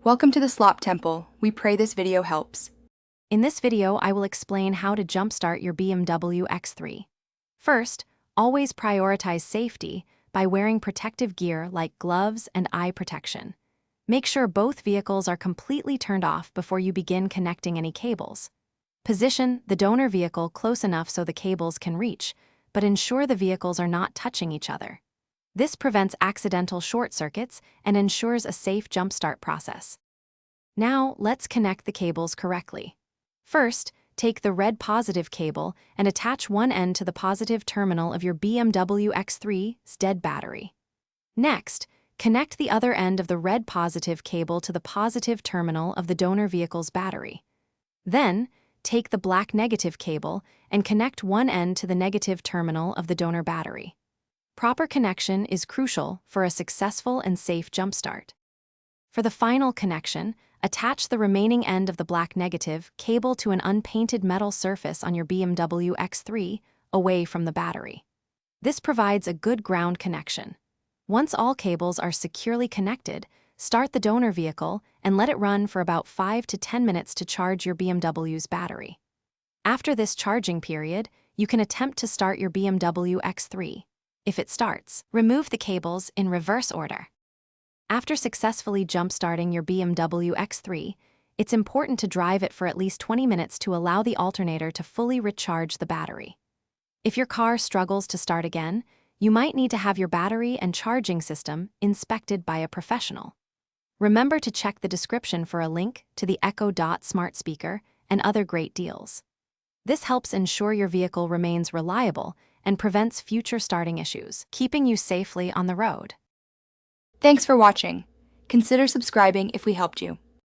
Welcome to the Slop Temple. We pray this video helps. In this video, I will explain how to jumpstart your BMW X3. First, always prioritize safety by wearing protective gear like gloves and eye protection. Make sure both vehicles are completely turned off before you begin connecting any cables. Position the donor vehicle close enough so the cables can reach, but ensure the vehicles are not touching each other. This prevents accidental short circuits and ensures a safe jumpstart process. Now, let's connect the cables correctly. First, take the red positive cable and attach one end to the positive terminal of your BMW X3's dead battery. Next, connect the other end of the red positive cable to the positive terminal of the donor vehicle's battery. Then, take the black negative cable and connect one end to the negative terminal of the donor battery. Proper connection is crucial for a successful and safe jumpstart. For the final connection, attach the remaining end of the black negative cable to an unpainted metal surface on your BMW X3 away from the battery. This provides a good ground connection. Once all cables are securely connected, start the donor vehicle and let it run for about 5 to 10 minutes to charge your BMW's battery. After this charging period, you can attempt to start your BMW X3. If it starts, remove the cables in reverse order. After successfully jump-starting your BMW X3, it's important to drive it for at least 20 minutes to allow the alternator to fully recharge the battery. If your car struggles to start again, you might need to have your battery and charging system inspected by a professional. Remember to check the description for a link to the Echo Dot smart speaker and other great deals. This helps ensure your vehicle remains reliable and prevents future starting issues, keeping you safely on the road. Thanks for watching. Consider subscribing if we helped you.